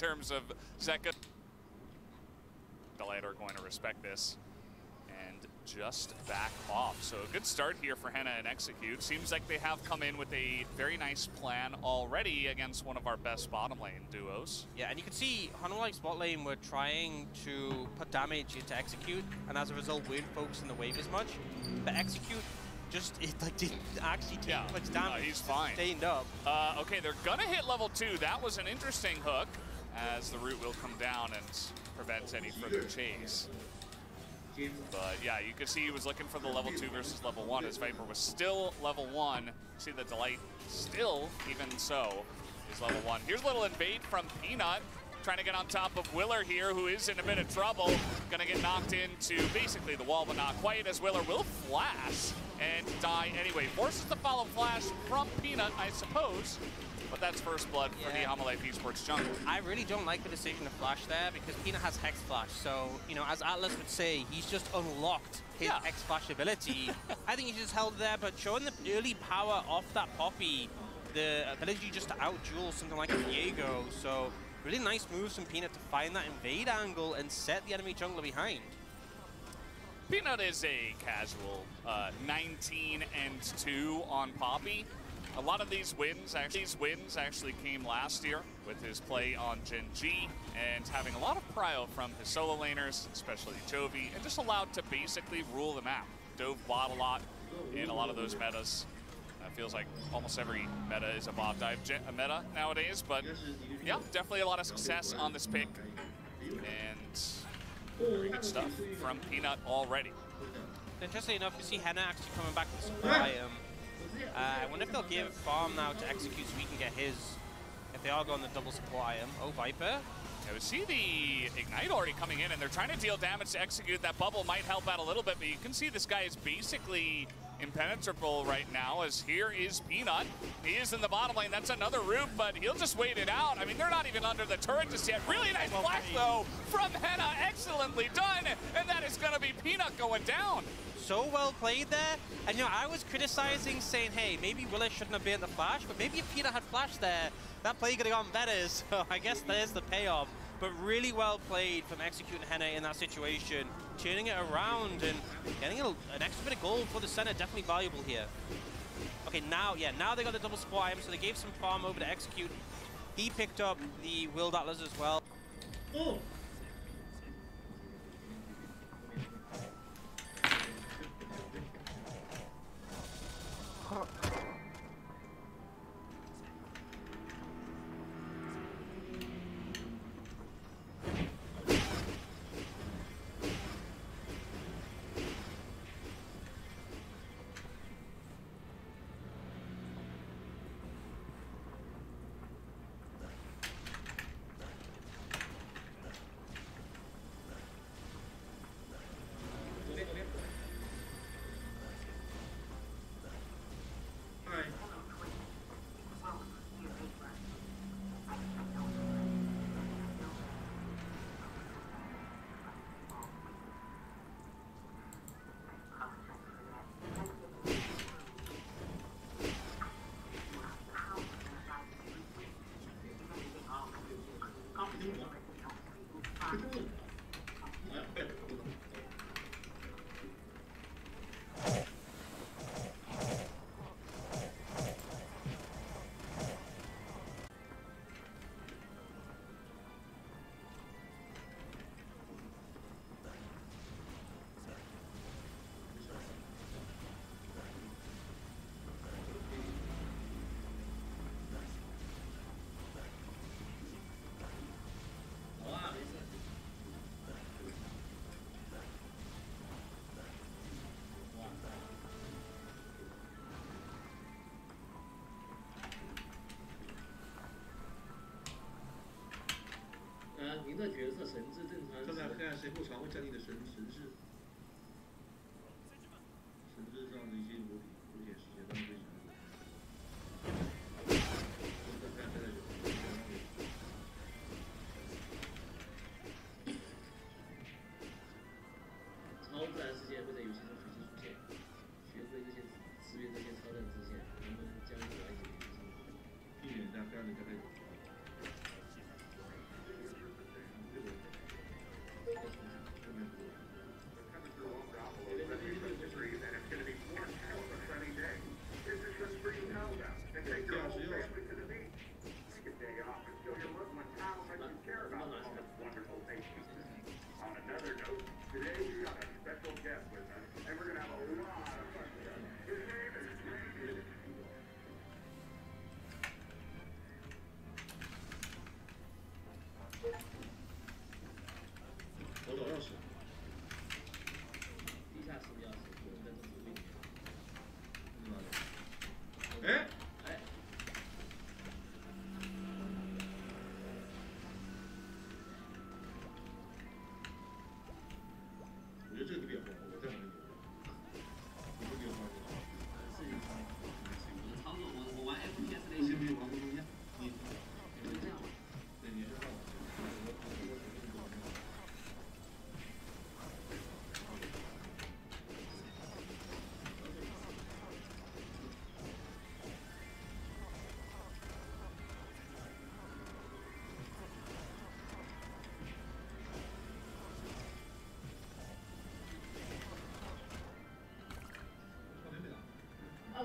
terms of Zeka. Delight are going to respect this and just back off. So a good start here for Henna and Execute. Seems like they have come in with a very nice plan already against one of our best bottom lane duos. Yeah, and you can see Hanwha bot lane were trying to put damage into Execute, and as a result, weren't focusing the wave as much. But Execute just didn't actually take much damage. He's fine. Staying up. Okay, they're gonna hit level 2. That was an interesting hook, as the root will come down and prevent any further chase. But yeah, you can see he was looking for the level 2 versus level 1 as Viper was still level 1. See the Delight still, even so, is level 1. Here's a little invade from Peanut, trying to get on top of Willer here, who is in a bit of trouble. Gonna get knocked into basically the wall, but not quite, as Willer will flash and die anyway. Forces the follow flash from Peanut, I suppose. But that's first blood for the Amalek Esports jungle. I really don't like the decision to flash there because Peanut has Hex Flash. So, you know, as Atlas would say, he's just unlocked his Hex Flash ability. I think he just held there, but showing the early power off that Poppy, the ability just to out-duel something like a Diego. So, really nice moves from Peanut to find that invade angle and set the enemy jungler behind. Peanut is a casual 19-2 on Poppy. A lot of these wins actually came last year with his play on Gen G and having a lot of prio from his solo laners, especially Chovy, and just allowed to basically rule the map. Dove bot a lot in a lot of those metas. It feels like almost every meta is a bot dive meta nowadays, but yeah, definitely a lot of success on this pick. And very good stuff from Peanut already. Interestingly enough, you see Henna actually coming back to supply I wonder if they'll give farm now to Execute so we can get his, if they are going to double supply him. Oh, Viper. Yeah, we see the Ignite already coming in, and they're trying to deal damage to Execute. That bubble might help out a little bit, but you can see this guy is basically impenetrable right now, as here is Peanut. He is in the bottom lane. That's another root, but he'll just wait it out. I mean, they're not even under the turret just yet. Really nice flash, though, from Henna. Excellently done, and that is going to be Peanut going down. So well played there, and you know, I was criticizing, saying, hey, maybe Willer shouldn't have been the flash, but maybe if Peanut had flash there, that play could have gone better, so I guess there's the payoff. But really well played from Execute and Henna in that situation, turning it around and getting an extra bit of gold for the center, definitely valuable here. Okay, now they got the double support item, so they gave some farm over to Execute. He picked up the Willed Atlas as well. Oh.您的角色神智正常。看谁不常会降低的神智。神智上的一些裸体事件，他们会想。超自然事件会在游戏中随机出现，学会这些识别这些超自然事件，能不能将来一些避免让人家开始。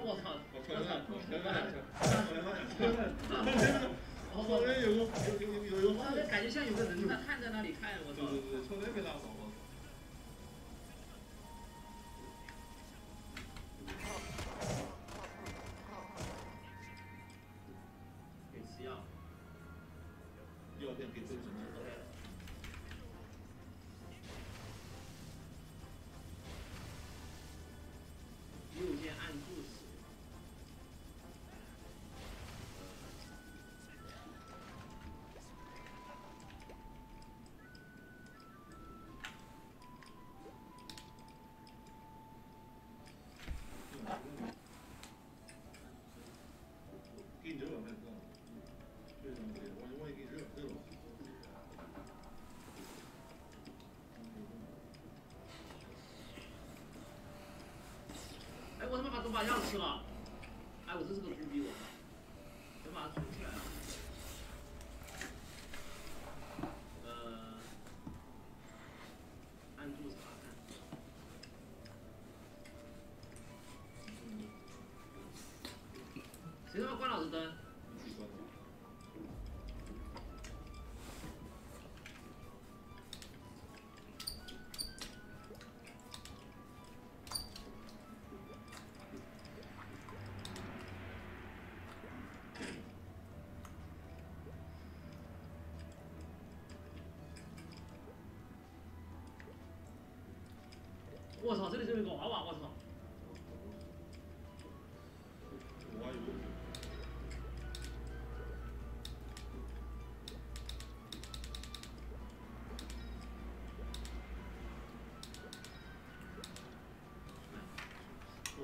我操！我穿了，后面有个，哇，那感觉像有个人他站在那里看，我操！对，从那边拉倒。 哎，我他妈把东把药吃了！哎，我真是个猪逼，我操！先把它存起来了。按住查看。谁他妈关老子灯？ 我操，这里有个娃娃，我操！娃有。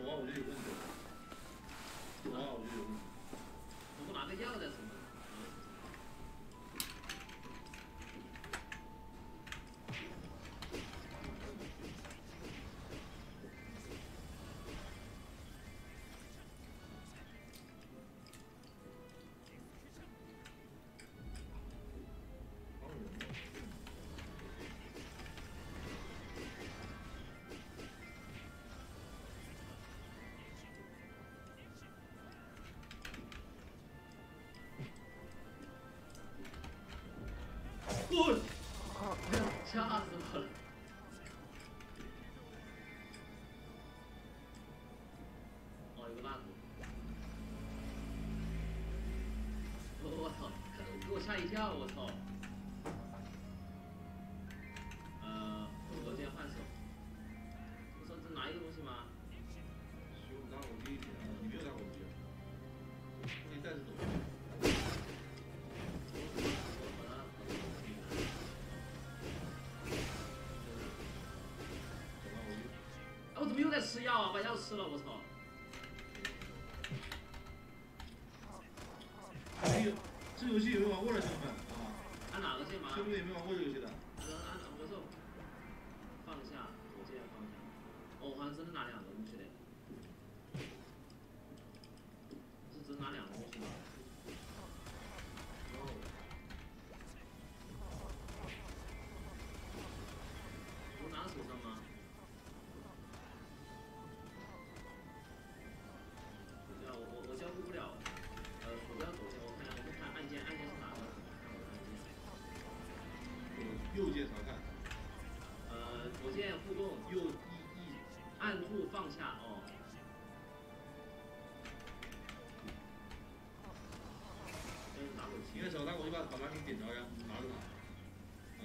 娃我就有问题。娃我就有问题。我不拿个药在手上。 我，吓死我了！哦，有个蜡烛。我操！给我吓一跳！我操！火箭换手。我操，这拿一个东西吗？拿火机，你没有拿火机，可以带着走。 我怎么又在吃药啊？把药吃了，我操！这游戏有没有玩过的兄弟们啊？按哪个键吗？兄弟有没有玩过这游戏的？按我这放下，左键放下。哦，我好像真的拿两个东西嘞。是真拿两个东西吗？我拿在手上吗？ 我交互不了，鼠标左键，我看按键是哪个？右键查看。左键互动，按住放下哦。打火机。你的手打火机把它给点着呀，拿着它。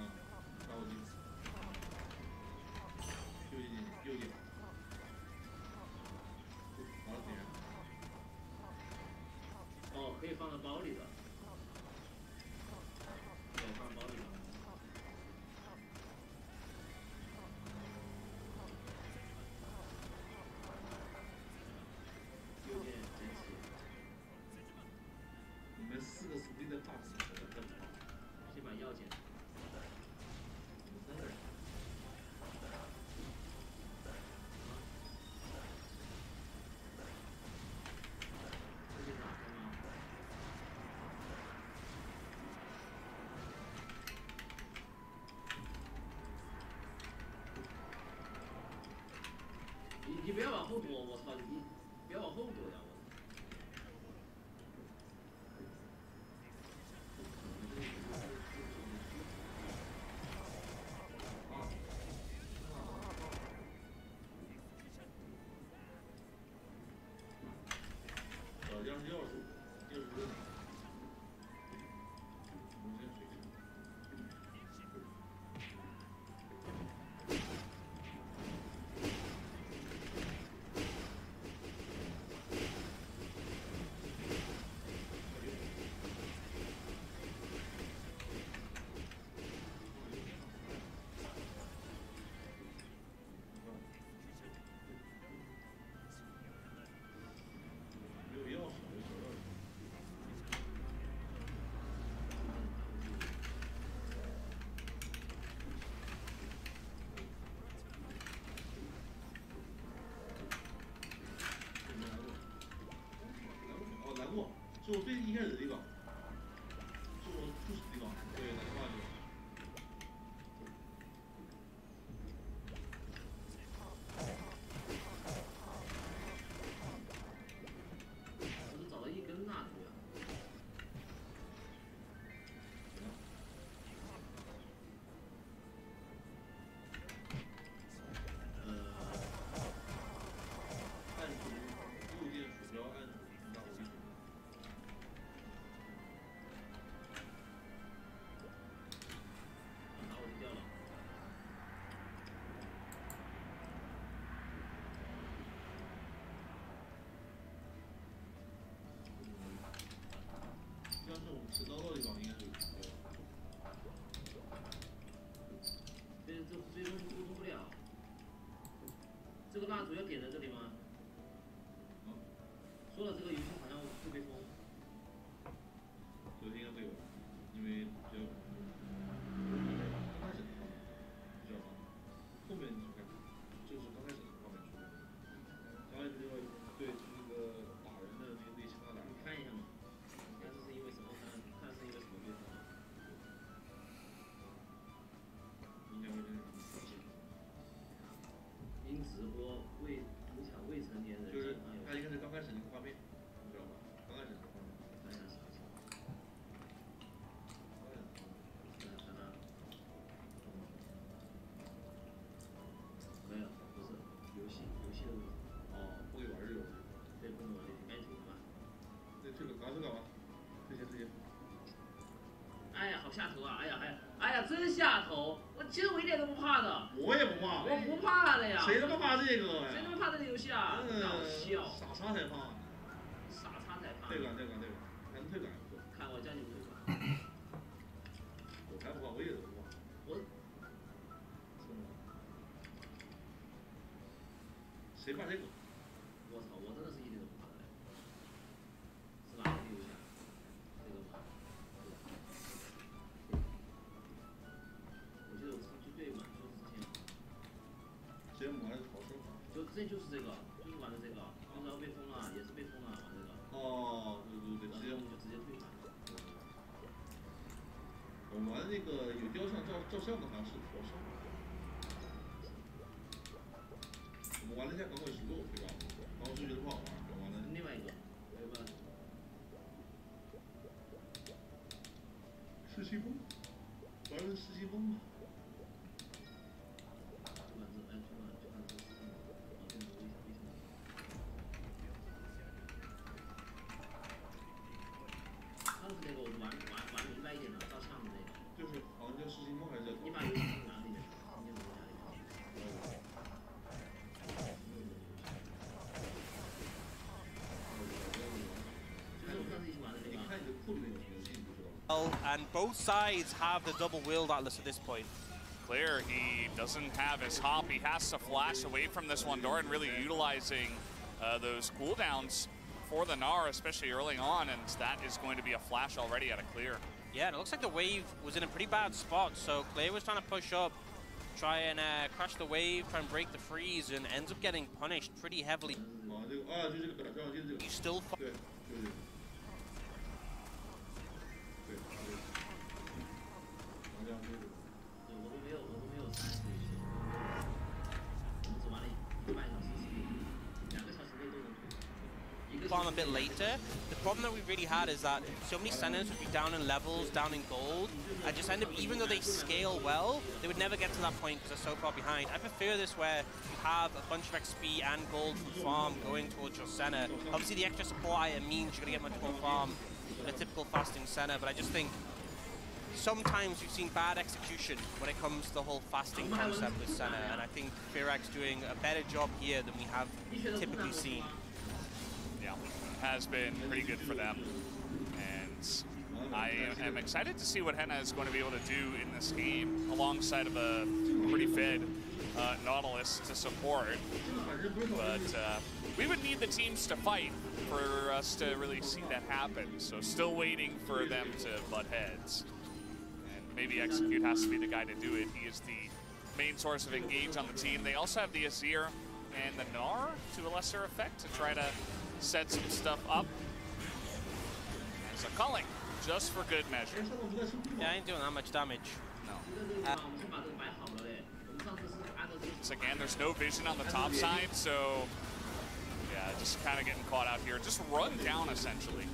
打火机。右键。把它点燃。 哦，可以放到包里的。对，放包里的。右键捡起。你们4个死定的 pass， 先把药捡。我们3个人。这键打开吗？ 你不要往后躲，我操你！别往后躲呀！要是是我最一开始的地方，是我初始的地方，对，打电话去。我是找到一根蜡烛呀。按住右键鼠标，按住大火力。掉了。要是我们持刀的地方，应该是这最终是沟通不了。这个蜡烛要点在这里吗？说了这个游戏好像会被封。昨天应该会有，因为比较刚开始的话比较长，后面就开始就是刚开始的画面出来。刚开始另外对那个打人的那枪打。你看一下嘛，看这是因为什么？看是因为什么被封的？应该会这样。因直播影响未成年人。就是他应该是刚开始那个画面，你知道吧？刚开始那个画面。看一下啥情况？没有，不是游戏的位置。哦，不给玩这个游戏。对，不能玩这个，该退款。对，退个，赶快退吧，退钱。哎呀，好下头啊！哎呀，真下头！其实我一点都不怕的。我也不怕。我不怕的呀。谁他妈怕这个呀？谁他妈怕这个游戏啊？搞笑。傻叉才怕。傻叉才怕。退款，还能退款不错。看我叫你们退款。我才不怕，我一点都不怕。我。谁怕这个？我操！我真的是一点都不怕的。是哪个游戏啊？这个吗？我记得我就对嘛，就是之前。之前玩的是逃生。就之前就是这个，就是玩的这个，然后被封了，也是被封了，玩这个。哦，对，直接我们就直接退款。我们玩那个有雕像照相的好像是逃生。我们玩了一下港口实录，对吧？然后就觉得不好玩，玩了另外一个，还有个失心疯，玩的是失心疯吧。上次那个我玩明白一点的，照相的那个。就是好像叫失心疯还是叫？你把游戏拿里面，你怎么家里面？And both sides have the double wield atlas at this point. Clear, he doesn't have his hop. He has to flash away from this one door and really utilizing those cooldowns for the Gnar, especially early on, and that is going to be a flash already out of Clear. Yeah, and it looks like the wave was in a pretty bad spot, so Clear was trying to push up, try and crash the wave, try and break the freeze, and ends up getting punished pretty heavily. You still farm a bit later. The problem that we really had is that so many centers would be down in levels, down in gold, and just end up, even though they scale well, they would never get to that point because they're so far behind. I prefer this where you have a bunch of XP and gold from farm going towards your center. Obviously, the extra support item means you're going to get much more farm than a typical fasting center, but I just think sometimes you've seen bad execution when it comes to the whole fasting concept with Senna, and I think Firax doing a better job here than we have typically seen. Yeah, has been pretty good for them, and I am excited to see what Henna is going to be able to do in this game alongside of a pretty fed Nautilus to support, but we would need the teams to fight for us to really see that happen, so still waiting for them to butt heads. Maybe Execute has to be the guy to do it. He is the main source of engage on the team. They also have the Azir and the Gnar to a lesser effect to try to set some stuff up. There's a culling, just for good measure. Yeah, I ain't doing that much damage. No. So again, there's no vision on the top side, so yeah, just kind of getting caught out here. Just run down, essentially.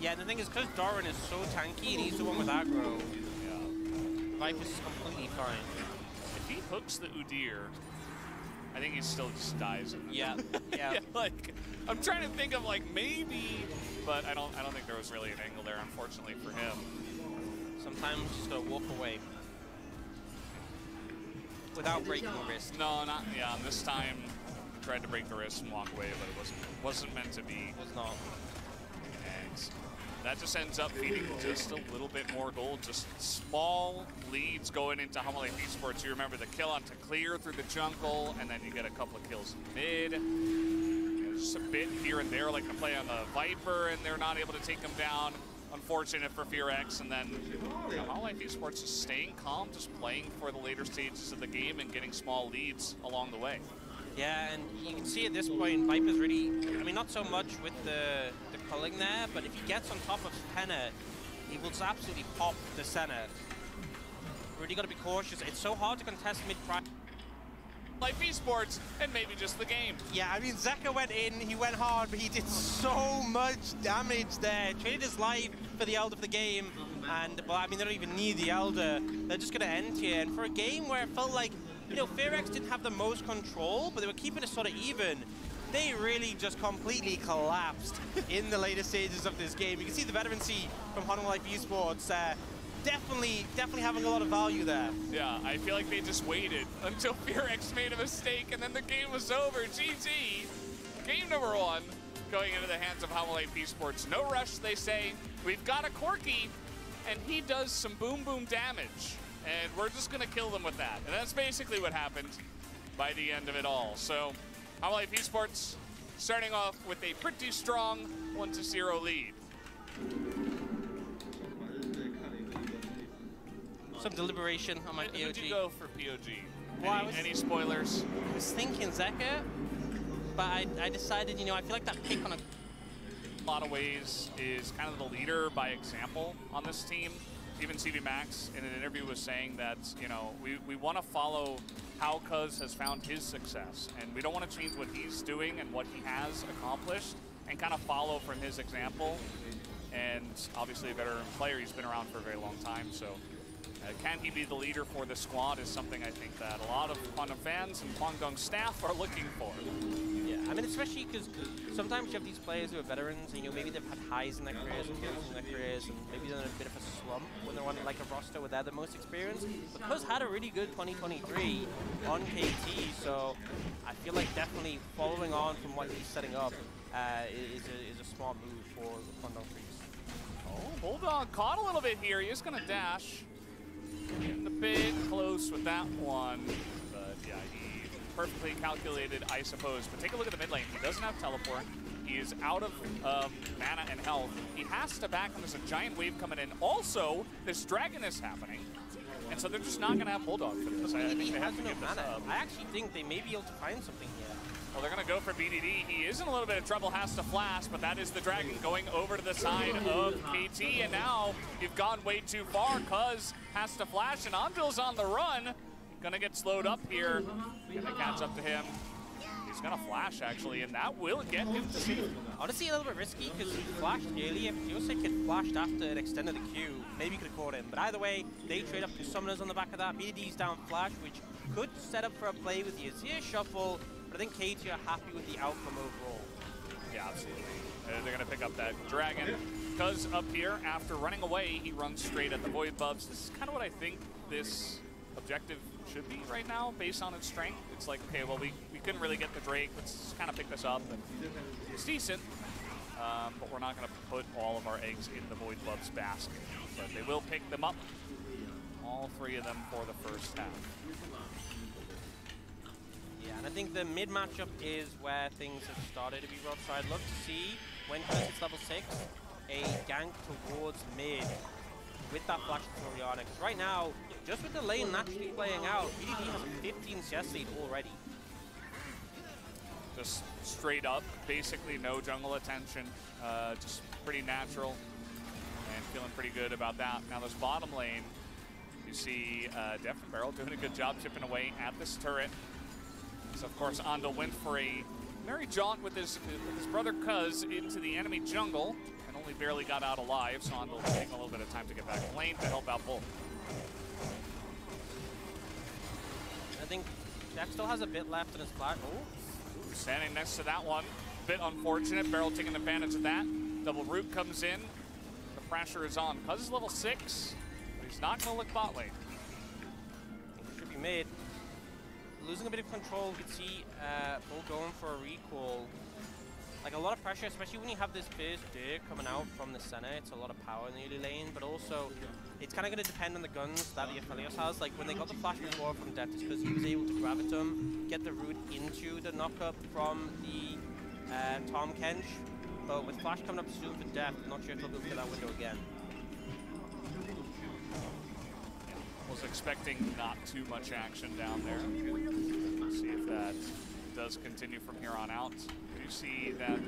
Yeah, the thing is, because Doran is so tanky and he's the one with aggro, Viper's is completely fine. If he hooks the Udyr, I think he still just dies. Yeah, yeah. Yeah, like, I'm trying to think of like maybe, but I don't think there was really an angle there, unfortunately for him. Sometimes you just gotta walk away without breaking the wrist. No, not yeah. This time, I tried to break the wrist and walk away, but it wasn't meant to be. It was not. And that just ends up feeding just a little bit more gold. Just small leads going into Humble Esports. You remember the kill onto Clear through the jungle, and then you get a couple of kills in mid. And just a bit here and there, like a play on the Viper, and they're not able to take him down. Unfortunate for Firax, and then Humble Esports just staying calm, just playing for the later stages of the game and getting small leads along the way. Yeah, and you can see at this point, Viper's really, I mean, not so much with the culling there, but if he gets on top of Henna, he will just absolutely pop the center. Really got to be cautious. It's so hard to contest mid-price. Like esports, and maybe just the game. Yeah, I mean, Zeka went in, he went hard, but he did so much damage there. Traded his life for the Elder for the game, and, well, I mean, they don't even need the Elder. They're just going to end here, and for a game where it felt like, you know, Firax didn't have the most control, but they were keeping it sort of even. They really just completely collapsed in the later stages of this game. You can see the veterancy from Honor Life Esports definitely having a lot of value there. Yeah, I feel like they just waited until Firax made a mistake, and then the game was over. GG. Game number 1 going into the hands of Humble Esports. No rush, they say. We've got a Corki, and he does some boom damage. And we're just going to kill them with that. And that's basically what happened by the end of it all. So, Humble Esports starting off with a pretty strong 1-0 lead. Some deliberation on my POG. Who'd you go for POG? Well, any spoilers? I was thinking Zeka, but I decided, you know, I feel like that pick on a lot of ways is kind of the leader by example on this team. Even CV Max in an interview was saying that, you know, we want to follow how Cuz has found his success, and we don't want to change what he's doing and what he has accomplished, and kind of follow from his example. And obviously a veteran player, he's been around for a very long time, so can he be the leader for the squad is something I think that a lot of Quantum fans and Guangdong staff are looking for. Yeah, I mean, especially because sometimes you have these players who are veterans, and, you know, maybe they've had highs in their careers and lows in their careers, and maybe they're in a bit of a slump when they're on like a roster where they're the most experienced. But Cuz had a really good 2023 on KT, so I feel like definitely following on from what he's setting up is a smart move for the Guangdong Freaks. Oh, hold on, caught a little bit here. He is going to dash. Getting a bit close with that one, but yeah, he perfectly calculated, I suppose. But take a look at the mid lane. He doesn't have teleport. He is out of mana and health. He has to back, and there's a giant wave coming in. Also, this dragon is happening, and so they're just not going to have Bulldog for this. I think they have to give this up. I actually think they may be able to find something here. Well, they're going to go for BDD. He is in a little bit of trouble, has to flash, but that is the dragon going over to the side of KT, and now you've gone way too far. Cuz has to flash, and Anvil's on the run. Gonna get slowed up here. Gonna catch up to him. He's gonna flash actually, and that will get him to safety. Honestly, a little bit risky because he flashed earlier. If Yosek had flashed after and extended the Q, maybe could have caught him. But either way, they trade up 2 summoners on the back of that. BDD's down flash, which could set up for a play with the Azir shuffle. But I think KT are happy with the outcome overall. Yeah, absolutely. They're gonna pick up that dragon. Because up here, after running away, he runs straight at the Void Buffs. This is kind of what I think this objective should be right now, based on its strength. It's like, okay, well, we couldn't really get the Drake. Let's kind of pick this up. And it's decent, but we're not going to put all of our eggs in the Void Buffs basket. But they will pick them up, all 3 of them for the first half. Yeah, and I think the mid matchup is where things have started to be rough. So I'd love to see, when Curse hits level 6, a gank towards mid with that flash to Orianna. Because right now, just with the lane naturally playing out, BDD has a 15 CS lead already. Just straight up, basically no jungle attention, just pretty natural, and feeling pretty good about that. Now this bottom lane, you see Def and Beryl doing a good job chipping away at this turret. So of course Andal went for a merry jaunt with his brother Cuz into the enemy jungle, and only barely got out alive, so Andal taking a little bit of time to get back to lane to help out Bull. I think Def still has a bit left in his flash. Oh. Standing next to that one, bit unfortunate. Beryl taking advantage of that. Double root comes in. The pressure is on. Cuz is level 6, but he's not going to look bot lane. Should be mid. Losing a bit of control. You can see Bull going for a recall. Like a lot of pressure, especially when you have this first dirt coming out from the center. It's a lot of power in the early lane, but also it's kind of going to depend on the guns that the Aphelios has. Like when they got the flash before from Deft, it's because he was able to Gravitum, get the root into the knockup from the Tom Kench. But with flash coming up soon for Deft, I'm not sure if they'll go for that window again. Was expecting not too much action down there. Let's see if that does continue from here on out. You see that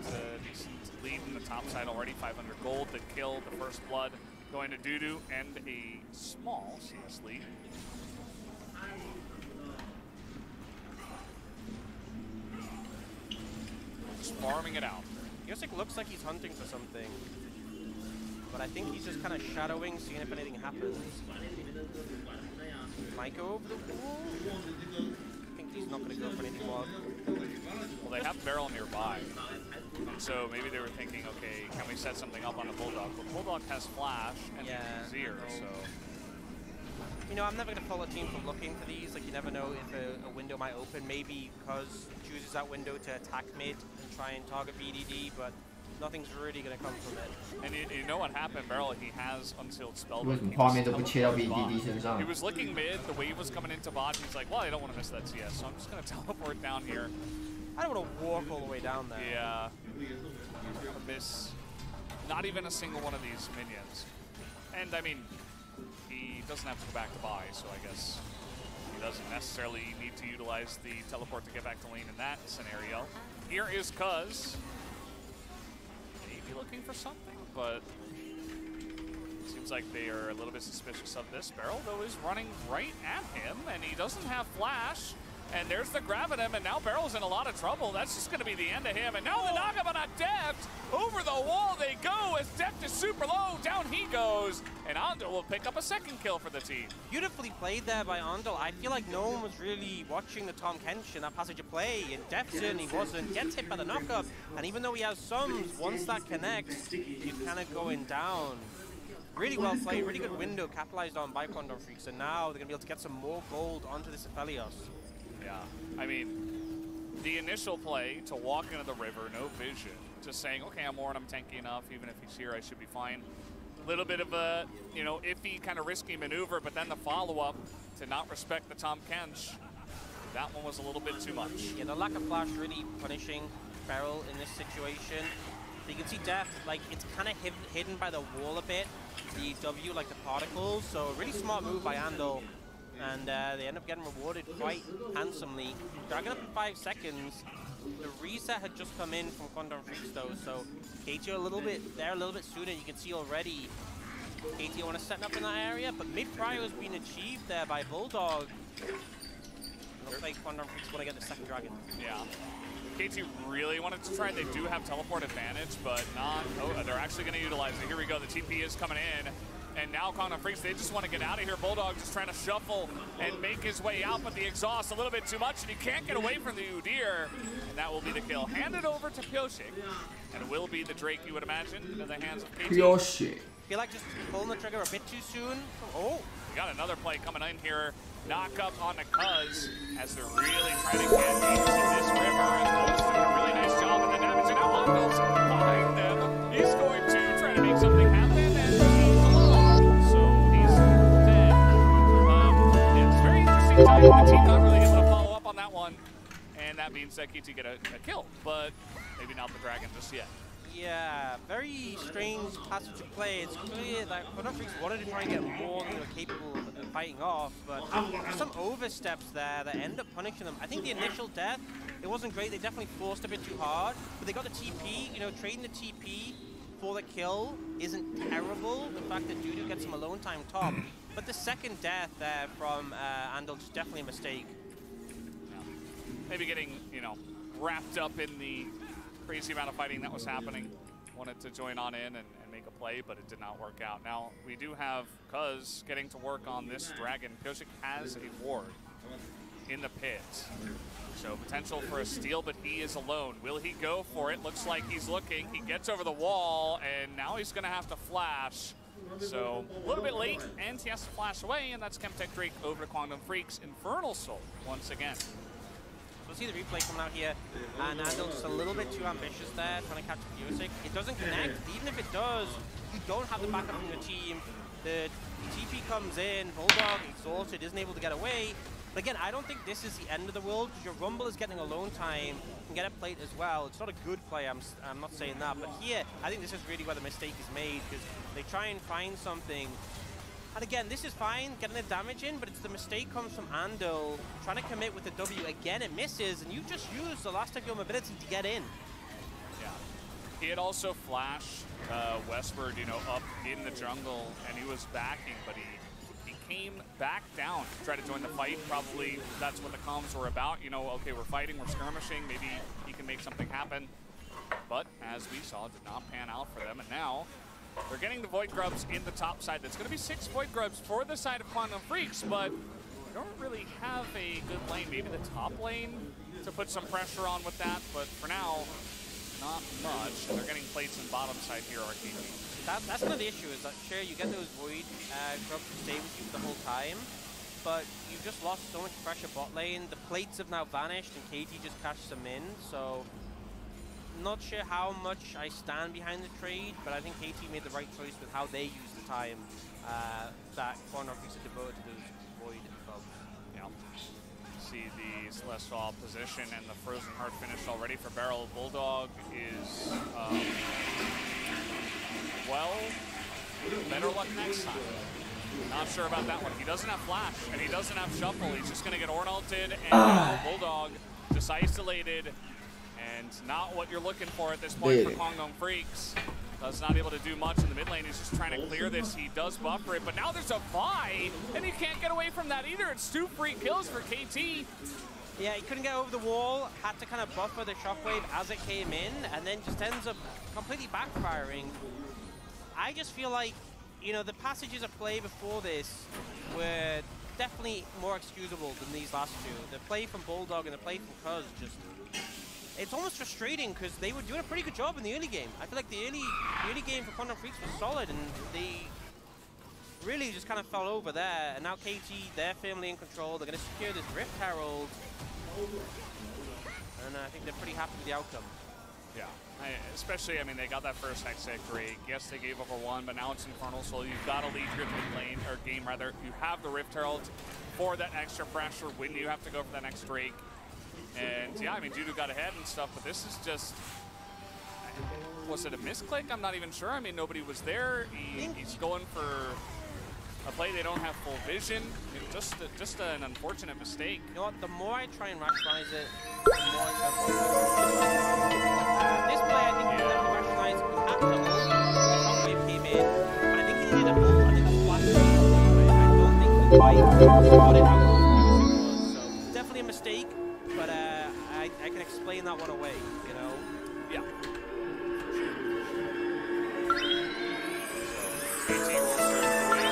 decent lead in the top side already, 500 gold, the kill, the first blood going to Dudu, and a small CS lead. Just farming it out. Yosek looks like he's hunting for something, but I think he's just kind of shadowing, seeing if anything happens. Might go over the wall? I think he's not going to go for anything more. Well, they have Beryl nearby, and so maybe they were thinking, okay, can we set something up on a Bulldog? But Bulldog has Flash and Azir, so... You know, I'm never going to pull a team from looking for these. Like, you never know if a window might open. Maybe Cuz chooses that window to attack mid and try and target BDD, but nothing's really going to come from it. And you know what happened, Beryl? He has unsealed spell. He was looking mid, the wave was coming into bot. He's like, well, I don't want to miss that CS, so I'm just going to teleport down here. I don't want to walk all the way down there. Yeah. Miss not even a single one of these minions. And I mean, he doesn't have to go back to buy, so I guess he doesn't necessarily need to utilize the teleport to get back to lane in that scenario. Here is Cuz. Maybe looking for something, but it seems like they are a little bit suspicious of this. Beryl, though, is running right at him, and he doesn't have Flash. And there's the Gravitum, and now Beryl's in a lot of trouble. That's just going to be the end of him. And now the knockup on Deft. Over the wall they go as Deft is super low. Down he goes. And Andal will pick up a second kill for the team. Beautifully played there by Andal. I feel like no one was really watching the Tom Kench in that passage of play. And Deft certainly wasn't. Gets hit by the knockup. And even though he has sums, once that connects, you're kind of going down. Really well played. Really good window capitalized on by Condor Freaks. And now they're going to be able to get some more gold onto this Aphelios. Yeah, I mean, the initial play to walk into the river, no vision, just saying, okay, I'm Warren, I'm tanky enough, even if he's here, I should be fine. A little bit of a, you know, iffy, kind of risky maneuver, but then the follow-up to not respect the Tom Kench, that one was a little bit too much. Yeah, the lack of flash really punishing Beryl in this situation. But you can see Deft, like, it's kind of hidden by the wall a bit, the W, like the particles, so a really smart move by Andal. And they end up getting rewarded quite handsomely. Dragon up in 5 seconds. The reset had just come in from Condor Freaks though, so KT a little bit sooner. You can see already KT want to set up in that area, but mid-prio has been achieved there by Bulldog. Looks like Quandom Freaks want to get the second dragon. Yeah. KT really wanted to try. They do have teleport advantage, but not. Oh, they're actually going to utilize it. Here we go. The TP is coming in. And now Quandom Freaks, they just want to get out of here. Bulldog just trying to shuffle and make his way out, but the exhaust a little bit too much, and he can't get away from the Udyr. And that will be the kill. Handed over to Pyoshik. And it will be the Drake, you would imagine, into the hands of KT. Pyoshik. I feel like just pulling the trigger a bit too soon. Oh. We got another play coming in here. Knock up on the Cuz as they're really trying to get into this river. And Cole's doing a really nice job of the damage. And now Angel's behind them. He's going to try to make something happen. And he's alone. So he's dead. It's very interesting time. The team not really able to follow up on that one. And that means that KT get a kill. But maybe not the Dragon just yet. Yeah, very strange passage of play. It's clear that Quandom Freaks wanted to try and get more than they were capable of fighting off, but there's some oversteps there that end up punishing them. I think the initial death, it wasn't great. They definitely forced a bit too hard, but they got the TP. You know, trading the TP for the kill isn't terrible. The fact that Dudu gets some alone time top, but the second death there from Andal is definitely a mistake. Yeah. Maybe getting, you know, wrapped up in the crazy amount of fighting that was happening. Wanted to join on in and make a play, but it did not work out. Now, we do have Cuz getting to work on this dragon. Pyoshik has a ward in the pit. So potential for a steal, but he is alone. Will he go for it? Looks like he's looking. He gets over the wall, and now he's going to have to flash. So a little bit late, and he has to flash away, and that's Chemtech Drake over to Quandom Freaks. Infernal Soul once again. We'll see the replay coming out here, and Andal just a little bit too ambitious there, trying to catch Pyoshik. It doesn't connect. Even if it does, you don't have the backup from your team. The TP comes in, Bulldog exhausted, isn't able to get away. But again, I don't think this is the end of the world, because your Rumble is getting alone time, can get a plate as well. It's not a good play, I'm not saying that, but here, I think this is really where the mistake is made, because they try and find something. And again, this is fine, getting the damage in, but it's the mistake comes from Andal, trying to commit with the W. Again, it misses, and you just use the last of your mobility to get in. Yeah. He had also flashed westward, you know, up in the jungle, and he was backing, but he came back down to try to join the fight. Probably that's what the comms were about. You know, okay, we're fighting, we're skirmishing, maybe he can make something happen. But as we saw, it did not pan out for them, and now they're getting the Void Grubs in the top side. That's going to be 6 Void Grubs for the side of Quandom Freaks, but we don't really have a good lane. Maybe the top lane to put some pressure on with that, but for now, not much. And they're getting plates in bottom side here, RKG. That's kind of the issue, is that sure, you get those Void Grubs to stay with you the whole time, but you've just lost so much pressure bot lane. The plates have now vanished, and KT just cashed them in, so not sure how much I stand behind the trade, but I think KT made the right choice with how they use the time that Quandom Freaks are devoted to those Void Grubs. Yeah. See the Celestial position and the Frozen Heart finish already for Barrel. Bulldog is, well, better luck next time. Not sure about that one. He doesn't have Flash, and he doesn't have Shuffle. He's just going to get Ornalted, and Bulldog just isolated. And not what you're looking for at this point for Quandom Freaks. Cuz not able to do much in the mid lane. He's just trying to clear this. He does buffer it, but now there's a Vi, and he can't get away from that either. It's 2 free kills for KT. Yeah, he couldn't get over the wall, had to kind of buffer the shockwave as it came in, and then just ends up completely backfiring. I just feel like, you know, the passages of play before this were definitely more excusable than these last two. The play from Bulldog and the play from Cuz just, it's almost frustrating because they were doing a pretty good job in the early game. I feel like the early game for Quandom Freaks was solid, and they really just kind of fell over there. And now KT, they're firmly in control. They're going to secure this Rift Herald, and I think they're pretty happy with the outcome. Yeah, especially, I mean, they got that first Hextech Drake. Yes, they gave over 1, but now it's Infernal Soul. You've got to lead your mid lane, or game rather. You have the Rift Herald for that extra pressure when you have to go for that next Drake. And yeah, I mean, Dudu got ahead and stuff, but this is just, was it a misclick? I'm not even sure. I mean, nobody was there. He's going for a play. They don't have full vision. Just an unfortunate mistake. You know what? The more I try and rationalize it, the more I try this play, I think you have to rationalize. He had to hold. The shockwave came in, but I think he needed a hold and then just flash it. I don't think he quite got it out. So definitely a mistake. I can explain that one away, you know? Yeah. KT will serve away.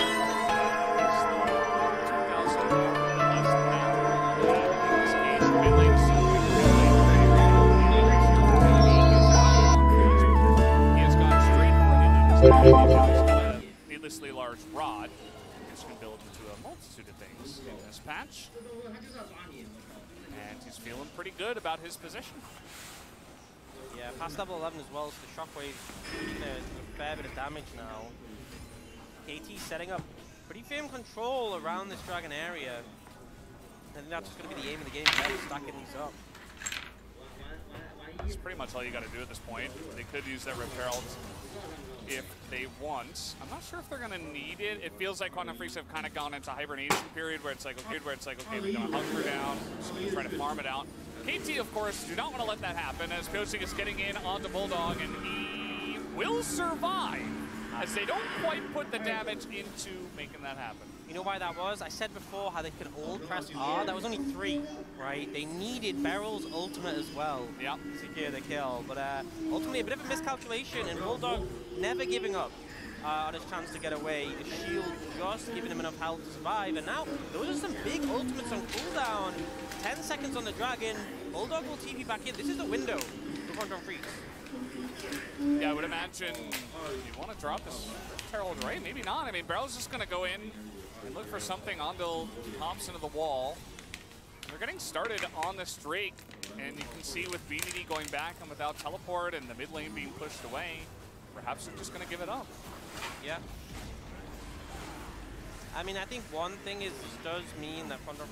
Mid lane still moving he has gone straight for the needlessly large rod, which can build into a multitude of things in this patch. And he's feeling pretty good about his position. Yeah, past level 11 as well, so the shockwave doing a fair bit of damage now. KT setting up pretty firm control around this dragon area. I think that's just going to be the aim of the game, stacking these up. That's pretty much all you got to do at this point. They could use that Rip Herald if they want. I'm not sure if they're going to need it. It feels like Quantum Freaks have kind of gone into hibernation period where it's like, okay, we're going to hunker down, so we try to farm it out. KT, of course, do not want to let that happen as Pyosik is getting in onto Bulldog, and he will survive as they don't quite put the damage into making that happen. You know why that was? I said before how they could all press R. That was only 3, right? They needed Beryl's ultimate as well to secure the kill. But ultimately, a bit of a miscalculation, and Bulldog never giving up on his chance to get away. The shield just giving him enough health to survive. And now, those are some big ultimates on cooldown. 10 seconds on the Dragon. Bulldog will TP back in. This is the window for Quantum Freaks. Yeah, I would imagine you want to drop this Herald, right? Maybe not. I mean, Beryl's just going to go in and look for something. Andal hops into the wall. They're getting started on this Drake, and you can see with BBD going back and without teleport and the mid lane being pushed away, perhaps they're just going to give it up. Yeah. I mean, I think one thing is this does mean that Quantum